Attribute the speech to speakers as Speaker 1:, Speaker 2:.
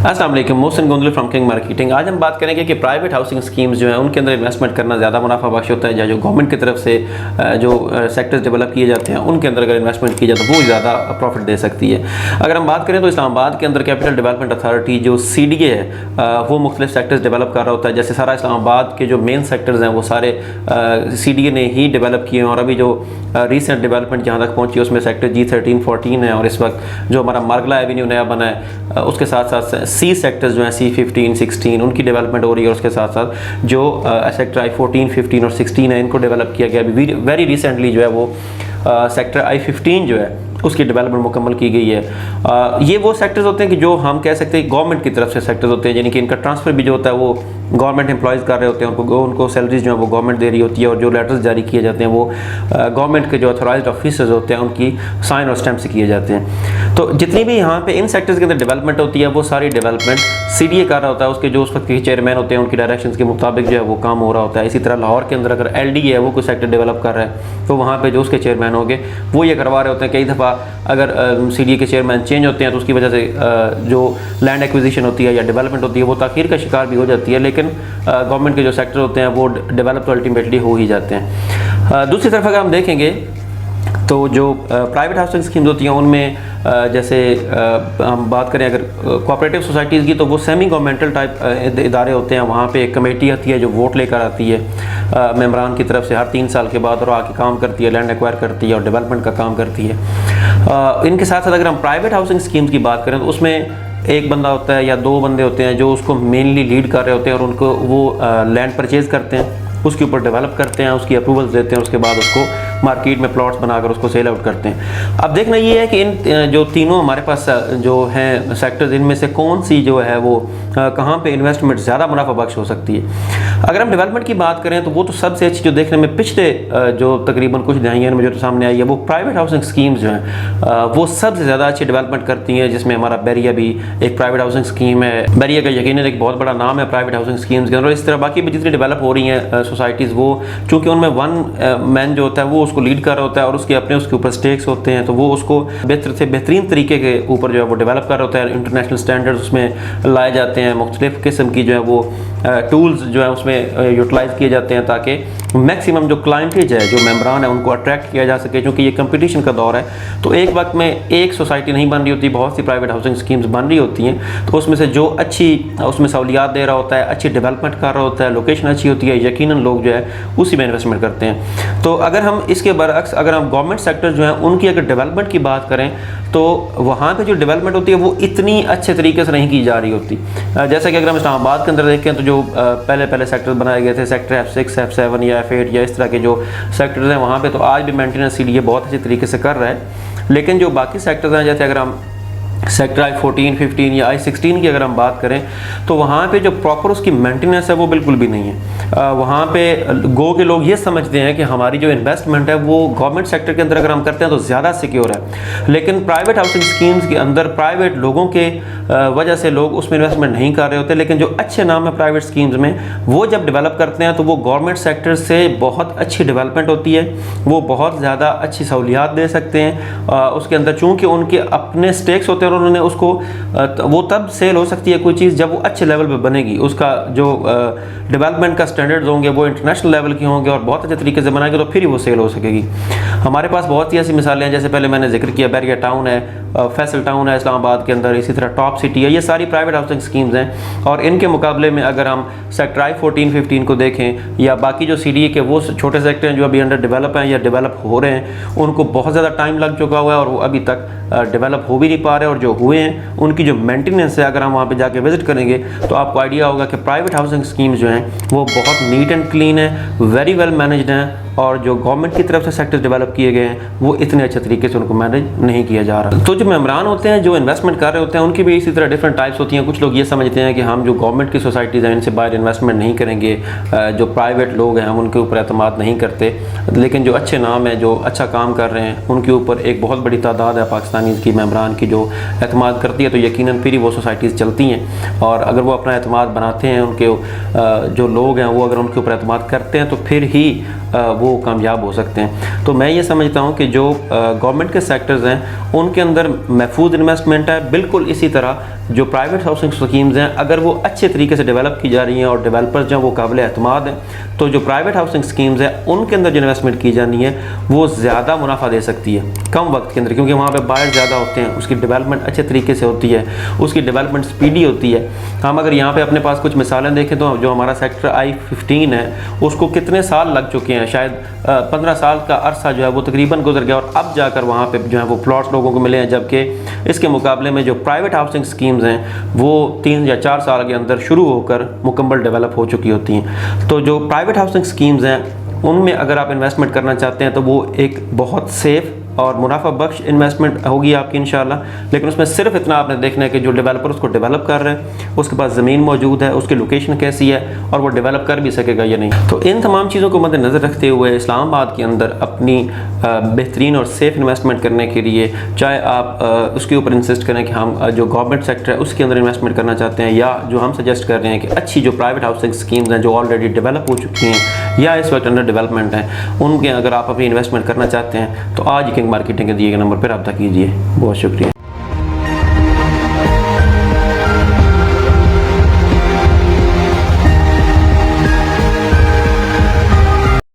Speaker 1: अस्सलाम वालेकुम, मोहसिन गोंदली फ्रॉम किंग मार्केटिंग। आज हम बात करेंगे कि प्राइवेट हाउसिंग स्कीम्स जो हैं उनके अंदर इन्वेस्टमेंट करना ज़्यादा मुनाफा बख्श होता है, या जो गवर्नमेंट की तरफ से जो सेक्टर्स डेवलप किए जाते हैं उनके अंदर अगर इन्वेस्टमेंट की जाए तो वो ज़्यादा प्रॉफिट दे सकती है। अगर हम बात करें तो इस्लामाबाद के अंदर कैपिटल डेवलपमेंट अथॉरिटी जो CDA है वो मुख्तलिफ सेक्टर्स डेवलप कर रहा होता है। जैसे सारा इस्लामाबाद के जो मेन सेक्टर्स हैं वो सारे CDA ने ही डेवलप किए हैं, और अभी जो रिसेंट डेवलपमेंट जहाँ तक पहुँची है उसमें सेक्टर G13, 14 है, और इस वक्त जो हमारा मार्गला एवेन्यू नया बना है उसके साथ साथ C सेक्टर्स जो हैं C15, 16 उनकी डेवलपमेंट हो रही है, और उसके साथ साथ जो सेक्टर I14, 15 और 16 है इनको डेवलप किया गया। अभी वेरी रिसेंटली जो है वो सेक्टर I15 जो है उसकी डेवलपमेंट मुकम्मल की गई है। ये वो सेक्टर्स होते हैं कि जो हम कह सकते हैं गवर्नमेंट की तरफ से सेक्टर्स होते हैं, यानी कि इनका ट्रांसफ़र भी जो होता है वो गवर्नमेंट एम्प्लॉयज़ कर रहे होते हैं, उनको सैलरीज जो है वो गवर्नमेंट दे रही होती है, और जो लेटर्स जारी किए जाते हैं वो गवर्नमेंट के जो अथॉराइज्ड ऑफिसर्स होते हैं उनकी साइन और स्टैम्प से किए जाते हैं। तो जितनी भी यहाँ पे इन सेक्टर्स के अंदर डेवलपमेंट होती है वो सारी डेवलपमेंट CDA कर रहा होता है, उसके जो उस वक्त के चेयरमैन होते हैं उनकी डायरेक्शन के मुताबिक जो है वो काम हो रहा होता है। इसी तरह लाहौर के अंदर अगर LDA है वो कोई सेक्टर डेवलप कर रहा है तो वहाँ पर जो उसके चेयरमैन होंगे वो ये करवा रहे होते हैं। कई दफ़ा अगर CDA के चेयरमैन चेंज होते हैं तो उसकी वजह से जो लैंड एक्विजिशन होती है या डेवलपमेंट होती है वो ताख़ीर का शिकार भी हो जाती है, लेकिन गवर्नमेंट के जो सेक्टर होते हैं वो डेवलप तो अल्टीमेटली हो ही जाते हैं। दूसरी तरफ अगर हम देखेंगे तो जो प्राइवेट हाउसिंग स्कीम्स होती हैं उनमें जैसे हम बात करें अगर कोऑपरेटिव सोसाइटीज़ की तो वो सेमी गवर्नमेंटल टाइप इदारे होते हैं। वहाँ पे एक कमेटी आती है जो वोट लेकर आती है मेंबरान की तरफ से हर 3 साल के बाद, और आके काम करती है, लैंड एक्वायर करती है और डेवलपमेंट का काम करती है। इनके साथ साथ अगर हम प्राइवेट हाउसिंग स्कीम्स की बात करें तो उसमें एक बंदा होता है या 2 बंदे होते हैं जो उसको मेनली लीड कर रहे होते हैं, और उनको वो लैंड परचेज़ करते हैं, उसके ऊपर डेवलप करते हैं, उसकी अप्रूवल्स देते हैं, उसके बाद उसको मार्केट में प्लॉट्स बनाकर उसको सेल आउट करते हैं। अब देखना ये है कि इन जो तीनों हमारे पास जो हैं सेक्टर्स इनमें से कौन सी जो है वो कहाँ पे इन्वेस्टमेंट ज़्यादा मुनाफा बख्श हो सकती है। अगर हम डेवलपमेंट की बात करें तो वो तो सबसे अच्छी जो देखने में पिछले जो तकरीबन कुछ दहाइयों में जो सामने आई है वो प्राइवेट हाउसिंग स्कीम्स जो हैं वो सबसे ज़्यादा अच्छी डेवलपमेंट करती हैं, जिसमें हमारा बैरिया भी एक प्राइवेट हाउसिंग स्कीम है। बैरिया का यकीनन एक बहुत बड़ा नाम है प्राइवेट हाउसिंग स्कीम्स के अंदर। इस तरह बाकी भी जितनी डेवलप हो रही हैं सोसाइटीज़ वो चूँकि उनमें वन मैन जो होता है वो उसको लीड कर रहा होता है और उसके ऊपर स्टेक्स होते हैं, तो वो उसको बेहतर से बेहतरीन तरीके के ऊपर जो है वो डेवलप कर रहा होता है। इंटरनेशनल स्टैंडर्ड्स उसमें लाए जाते हैं, मुख्तलिफ किस्म की जो है वो टूल्स जो है उसमें यूटिलाइज़ किए जाते हैं ताकि मैक्सिमम जो क्लाइंटेज है जो मेंबरान है उनको अट्रैक्ट किया जा सके। क्योंकि ये कंपटीशन का दौर है तो एक वक्त में एक सोसाइटी नहीं बन रही होती, बहुत सी प्राइवेट हाउसिंग स्कीम्स बन रही होती हैं, तो उसमें से जो अच्छी उसमें सहूलियात दे रहा होता है, अच्छी डेवलपमेंट कर रहा होता है, लोकेशन अच्छी होती है, यकीनन लोग जो है उसी में इन्वेस्टमेंट करते हैं। तो अगर हम इसके बरअक्स अगर हम गवर्नमेंट सेक्टर जो है उनकी अगर डेवलपमेंट की बात करें तो वहाँ पे जो डेवलपमेंट होती है वो इतनी अच्छे तरीके से नहीं की जा रही होती। जैसा कि अगर हम इस्लामाबाद के अंदर देखें तो जो पहले सेक्टर बनाए गए थे सेक्टर F6, F7 या F8 या इस तरह के जो सेक्टर्स हैं वहाँ पे तो आज भी मेंटेनेंस CDA बहुत अच्छे तरीके से कर रहा है। लेकिन जो बाकी सेक्टर्स हैं जैसे अगर हम सेक्टर I14, 15 या I16 की अगर हम बात करें तो वहाँ पे जो प्रॉपर उसकी मेंटेनेंस है वो बिल्कुल भी नहीं है। वहाँ पे गो के लोग ये समझते हैं कि हमारी जो इन्वेस्टमेंट है वो गवर्नमेंट सेक्टर के अंदर अगर हम करते हैं तो ज़्यादा सिक्योर है, लेकिन प्राइवेट हाउसिंग स्कीम्स के अंदर प्राइवेट लोगों के वजह से लोग उसमें इन्वेस्टमेंट नहीं कर रहे होते। लेकिन जो अच्छे नाम है प्राइवेट स्कीम्स में वो जब डेवलप करते हैं तो वो गवर्नमेंट सेक्टर से बहुत अच्छी डेवलपमेंट होती है, वो बहुत ज़्यादा अच्छी सहूलियात दे सकते हैं उसके अंदर, चूँकि उनके अपने स्टेक्स होते हैं और उन्होंने उसको वो तब सेल हो सकती है कोई चीज़ जब वो अच्छे लेवल पे बनेगी, उसका जो डेवलपमेंट का स्टैंडर्ड्स होंगे वो इंटरनेशनल लेवल के होंगे और बहुत अच्छे तरीके से बनाएंगे तो फिर ही वो सेल हो सकेगी। हमारे पास बहुत सी ऐसी मिसालें हैं, जैसे पहले मैंने जिक्र किया बैरिया टाउन है, फैसल टाउन है इस्लामाबाद के अंदर, इसी तरह टॉप सिटी है, ये सारी प्राइवेट हाउसिंग स्कीम्स हैं। और इनके मुकाबले में अगर हम सेक्टर I14, 15 को देखें या बाकी जो CDA के वो छोटे सेक्टर हैं जो अभी अंडर डेवलप हैं या डेवलप हो रहे हैं, उनको बहुत ज़्यादा टाइम लग चुका हुआ है और वो अभी तक डेवलप हो भी नहीं पा रहे, और जो हुए हैं उनकी जो मेंटेनेंस है अगर हम वहाँ पे जाके विजिट करेंगे तो आपको आइडिया होगा कि प्राइवेट हाउसिंग स्कीम्स जो हैं वो बहुत नीट एंड क्लीन है, वेरी वेल मैनेज्ड हैं, और जो गवर्नमेंट की तरफ से सेक्टर्स डेवलप किए गए हैं वो इतने अच्छे तरीके से उनको मैनेज नहीं किया जा रहा। तो जो मेंबरान होते हैं जो इन्वेस्टमेंट कर रहे होते हैं उनकी भी इसी तरह डिफरेंट टाइप्स होती हैं। कुछ लोग ये समझते हैं कि हम जो गवर्नमेंट की सोसाइटीज़ हैं इनसे बाहर इन्वेस्टमेंट नहीं करेंगे, जो प्राइवेट लोग हैं हम उनके ऊपर एतमाद नहीं करते, लेकिन जो अच्छे नाम है जो अच्छा काम कर रहे हैं उनके ऊपर एक बहुत बड़ी तादाद है पाकिस्तानी की मेंबरान की जो एतमाद करती है, तो यकीनन फिर ही वो सोसाइटीज़ चलती हैं। और अगर वो अपना एतमाद बनाते हैं, उनके जो लोग हैं वो अगर उनके ऊपर एतमाद करते हैं तो फिर ही वो कामयाब हो सकते हैं। तो मैं ये समझता हूँ कि जो गवर्नमेंट के सेक्टर्स हैं उनके अंदर महफूज इन्वेस्टमेंट है। बिल्कुल इसी तरह जो प्राइवेट हाउसिंग स्कीम्स हैं अगर वो अच्छे तरीके से डेवलप की जा रही हैं और डेवलपर्स जो वो काबिल एतमाद हैं, तो जो प्राइवेट हाउसिंग स्कीम्स हैं उनके अंदर जो इन्वेस्टमेंट की जानी है वो ज़्यादा मुनाफा दे सकती है कम वक्त के अंदर, क्योंकि वहाँ पे बायर ज़्यादा होते हैं, उसकी डेवलपमेंट अच्छे तरीके से होती है, उसकी डेवलपमेंट स्पीडी होती है। हम अगर यहाँ पे अपने पास कुछ मिसालें देखें तो जो हमारा सेक्टर I-15 है उसको कितने साल लग चुके हैं, शायद 15 साल का अरसा जो है वो तकरीबन गुजर गया और अब जाकर वहाँ पे जो है वो प्लॉट्स लोगों को मिले हैं, जबकि इसके मुकाबले में जो प्राइवेट हाउसिंग स्कीम्स हैं वो 3 या 4 साल के अंदर शुरू होकर मुकम्मल डेवलप हो चुकी होती हैं। तो जो प्राइवेट हाउसिंग स्कीम्स हैं उनमें अगर आप इन्वेस्टमेंट करना चाहते हैं तो वो एक बहुत सेफ़ और मुनाफा बख्श इन्वेस्टमेंट होगी आपकी इंशाल्लाह। लेकिन उसमें सिर्फ इतना आपने देखना है कि जो डेवलपर उसको डेवलप कर रहे हैं उसके पास ज़मीन मौजूद है, उसकी लोकेशन कैसी है और वो डेवलप कर भी सकेगा या नहीं। तो इन तमाम चीज़ों को मद्देनज़र रखते हुए इस्लामाबाद के अंदर अपनी बेहतरीन और सेफ़ इन्वेस्टमेंट करने के लिए, चाहे आप उसके ऊपर इंसिस्ट करें कि हम जो गवर्नमेंट सेक्टर है उसके अंदर इन्वेस्टमेंट करना चाहते हैं, या जो हम सजेस्ट कर रहे हैं कि अच्छी जो प्राइवेट हाउसिंग स्कीम्स हैं जो ऑलरेडी डेवलप हो चुकी हैं या इस वक्त अंडर डेवलपमेंट हैं, उनके अगर आप अपनी इन्वेस्टमेंट करना चाहते हैं तो आज किंग मार्केटिंग के दिए गए नंबर पर रब्ता कीजिए। बहुत शुक्रिया।